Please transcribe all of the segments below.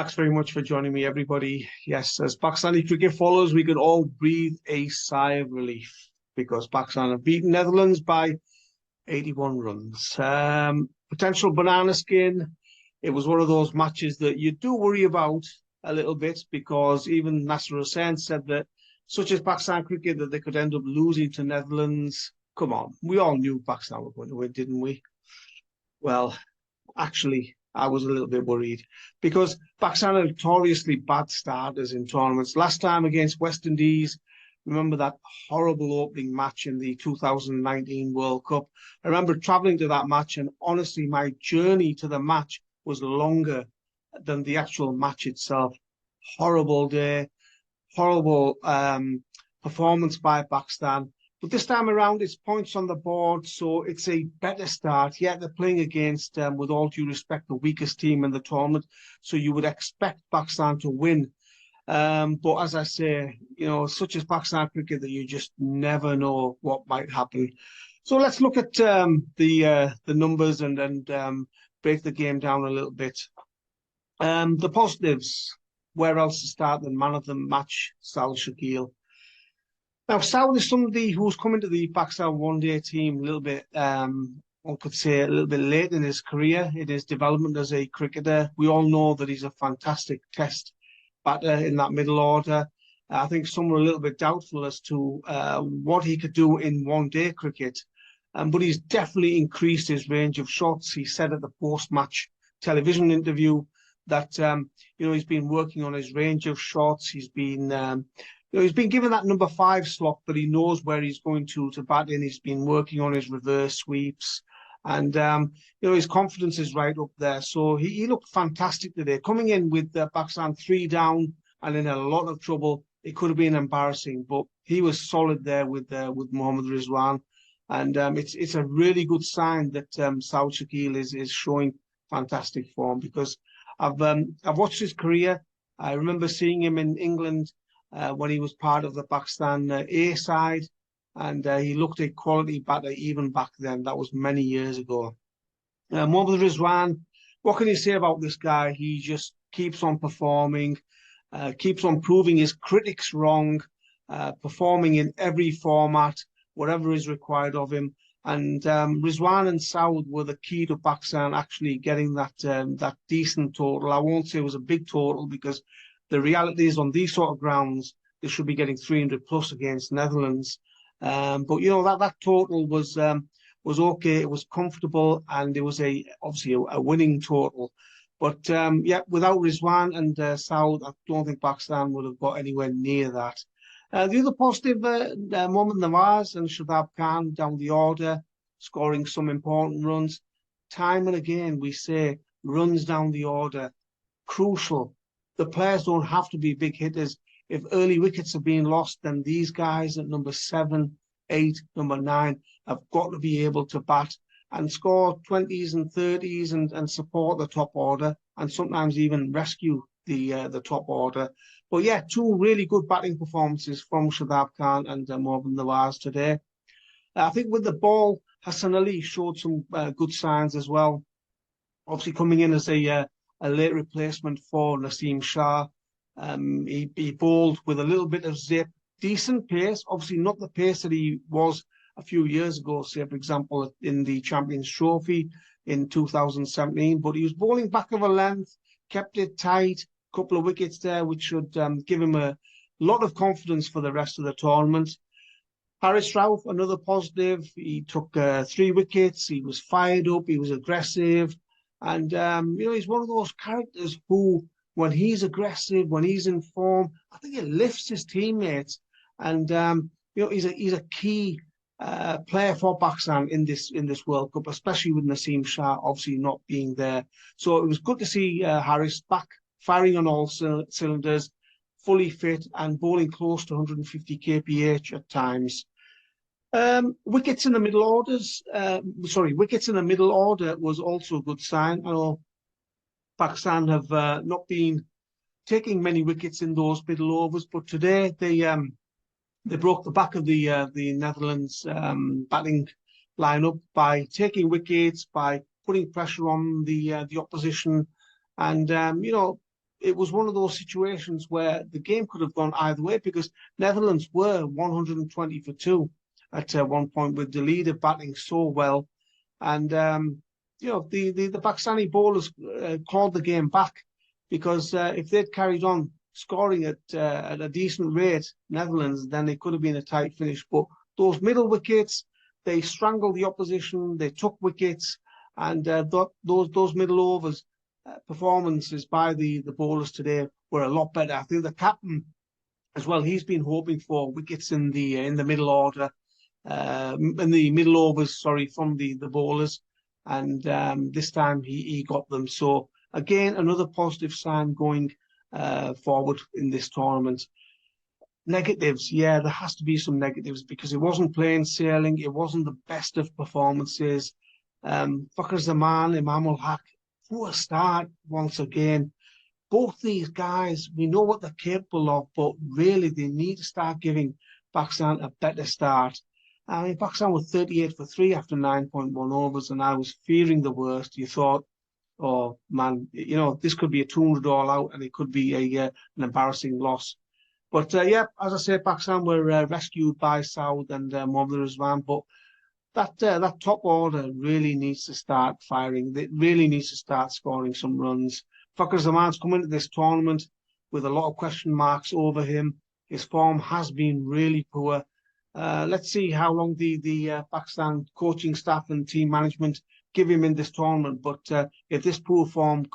Thanks very much for joining me, everybody. Yes, as Pakistani cricket follows, we could all breathe a sigh of relief because Pakistan have beaten Netherlands by 81 runs. Potential banana skin. It was one of those matches that you do worry about a little bit because even Nasser Hussain said that such as Pakistan cricket that they could end up losing to Netherlands. Come on, we all knew Pakistan were going to win, didn't we? Well, actually, I was a little bit worried because Pakistan are notoriously bad starters in tournaments. Last time against West Indies, remember that horrible opening match in the 2019 World Cup. I remember travelling to that match, and honestly, my journey to the match was longer than the actual match itself. Horrible day, horrible performance by Pakistan. But this time around, it's points on the board, so it's a better start. Yeah, they're playing against, with all due respect, the weakest team in the tournament, so you would expect Pakistan to win. But as I say, such as Pakistan cricket, that you just never know what might happen. So let's look at the numbers and break the game down a little bit. The positives. Where else to start than man of the match, Saud Shakeel. Now, Saud is somebody who's come into the Pakistan one-day team a little bit, one could say, a little bit late in his career, in his development as a cricketer. We all know that he's a fantastic test batter in that middle order. I think some were a little bit doubtful as to what he could do in one-day cricket, but he's definitely increased his range of shots. He said at the post-match television interview that he's been working on his range of shots. He's been he's been given that number 5 slot, but he knows where he's going to bat in. He's been working on his reverse sweeps, and his confidence is right up there. So he looked fantastic today, coming in with Pakistan 3 down and in a lot of trouble. It could have been embarrassing, but he was solid there with Mohammad Rizwan, and it's a really good sign that Saud Shakeel is showing fantastic form because I've watched his career. I remember seeing him in England when he was part of the Pakistan A side, and he looked a quality batter even back then. That was many years ago. Mohammad Rizwan, what can you say about this guy? He just keeps on performing, keeps on proving his critics wrong, performing in every format, whatever is required of him. And Rizwan and Saud were the key to Pakistan actually getting that decent total. I won't say it was a big total because the reality is on these sort of grounds, they should be getting 300 plus against Netherlands. But that total was okay. It was comfortable, and it was obviously a winning total. But without Rizwan and Saud, I don't think Pakistan would have got anywhere near that. The other positive, Mohammad Nawaz and Shadab Khan down the order, scoring some important runs. Time and again, we say runs down the order, crucial. The players don't have to be big hitters. If early wickets are being lost, then these guys at number 7, 8, number 9 have got to be able to bat and score 20s and 30s and support the top order and sometimes even rescue the top order. But yeah, 2 really good batting performances from Shadab Khan and Mohammad Nawaz today. I think with the ball, Hassan Ali showed some good signs as well. Obviously coming in as a late replacement for Naseem Shah. He bowled with a little bit of zip, decent pace, obviously not the pace that he was a few years ago, say, for example, in the Champions Trophy in 2017, but he was bowling back of a length, kept it tight, couple of wickets there, which should give him a lot of confidence for the rest of the tournament. Rauf, another positive. He took 3 wickets. He was fired up. He was aggressive. And, he's one of those characters who, when he's aggressive, when he's in form, I think it lifts his teammates. And, he's a key player for Pakistan in this World Cup, especially with Naseem Shah obviously not being there. So it was good to see Harris back, firing on all cylinders, fully fit and bowling close to 150 kph at times. Wickets in the middle order was also a good sign. I know Pakistan have not been taking many wickets in those middle overs, but today they broke the back of the Netherlands batting lineup by taking wickets, by putting pressure on the opposition, and it was one of those situations where the game could have gone either way, because Netherlands were 120 for 2 at one point, with the leader batting so well. And, the Pakistani bowlers clawed the game back, because if they'd carried on scoring at a decent rate, Netherlands, then it could have been a tight finish. But those middle wickets, they strangled the opposition, they took wickets, and those middle overs performances by the bowlers today were a lot better. I think the captain as well, he's been hoping for wickets in the middle order, in the middle overs, sorry, from the bowlers, and this time he got them. So again, another positive sign going forward in this tournament. Negatives, yeah, there has to be some negatives, because it wasn't plain sailing. It wasn't the best of performances. Fakhar Zaman, Imam ul Haq, poor start once again. Both these guys, we know what they're capable of, but really they need to start giving Pakistan a better start. I mean, Pakistan were 38 for 3 after 9.1 overs, and I was fearing the worst. You thought, oh man, this could be a 200 all out, and it could be an embarrassing loss. But yeah, as I say, Pakistan were rescued by Saud and Mohammad Rizwan, but that top order really needs to start firing. It really needs to start scoring some runs. Fakhar Zaman's come into this tournament with a lot of question marks over him. His form has been really poor. Let's see how long the Pakistan coaching staff and team management give him in this tournament. But if this poor form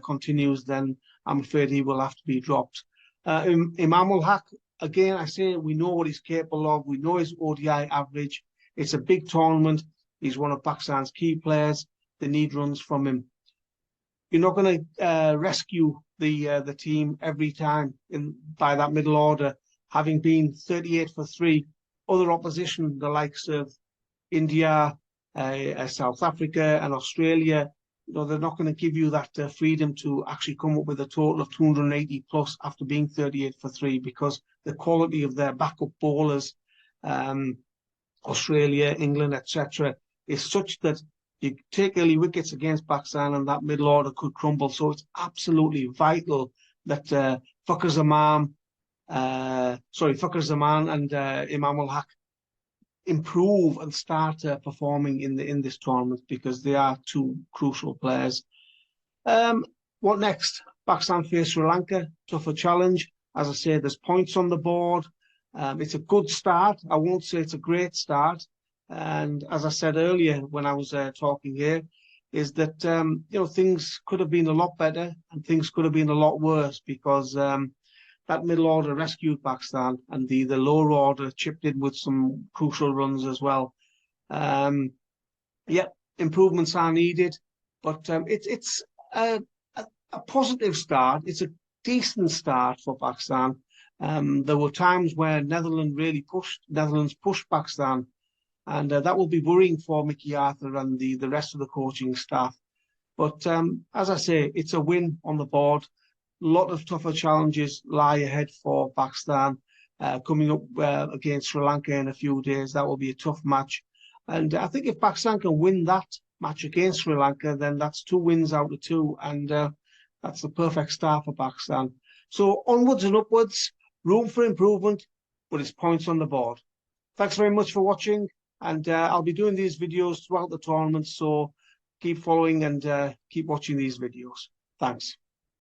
continues, then I'm afraid he will have to be dropped. Imam ul Haq, again, I say we know what he's capable of. We know his ODI average. It's a big tournament. He's one of Pakistan's key players. They need runs from him. You're not going to rescue the team every time by that middle order, having been 38 for 3. Other opposition, the likes of India, South Africa, and Australia, they're not going to give you that freedom to actually come up with a total of 280 plus after being 38 for 3, because the quality of their backup bowlers, Australia, England, etc., is such that you take early wickets against Pakistan and that middle order could crumble. So it's absolutely vital that Fakhar Zaman and Imam ul Haq improve and start performing in this tournament, because they are two crucial players. What next? Pakistan face Sri Lanka, tougher challenge. As I say, there's points on the board. It's a good start. I won't say it's a great start. And as I said earlier when I was talking here, is that things could have been a lot better and things could have been a lot worse, because that middle order rescued Pakistan, and the lower order chipped in with some crucial runs as well. Yeah, improvements are needed, but it's a positive start. It's a decent start for Pakistan. There were times where Netherlands pushed Pakistan, and that will be worrying for Mickey Arthur and the rest of the coaching staff. But as I say, it's a win on the board. A lot of tougher challenges lie ahead for Pakistan. Coming up against Sri Lanka in a few days, that will be a tough match. And I think if Pakistan can win that match against Sri Lanka, then that's 2 wins out of 2, and that's the perfect start for Pakistan. So onwards and upwards, room for improvement, but it's points on the board. Thanks very much for watching, and I'll be doing these videos throughout the tournament, so keep following and keep watching these videos. Thanks.